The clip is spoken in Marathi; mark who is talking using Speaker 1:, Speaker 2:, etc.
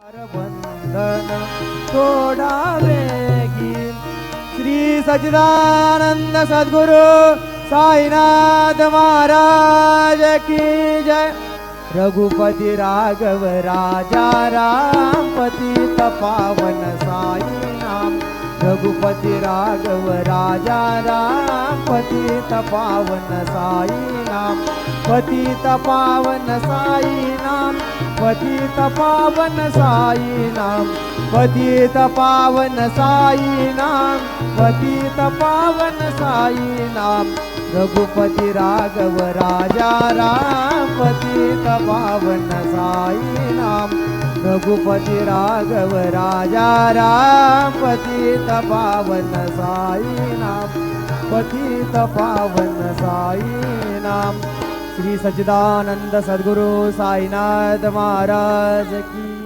Speaker 1: वंदन सोडावे की श्री सच्चिदानंद सद्गुरु साईनाथ महाराज की जय। रघुपति राघव राजा राम पतित पावन साई नाम। रघुपति राघव राजा राम पतित पावन साई नाम। पतित पावन साई नाम। पतित पावन साई नाम। पतित पावन साई नाम। पतित पावन साई नाम। रघुपति राघव राजा राम पतित पावन साई नाम। रघुपति राघव राजा राम पतित पावन साई नाम। पतित पावन साई नाम। श्री सच्चिदानंद सद्गुरु साईनाथ महाराज की।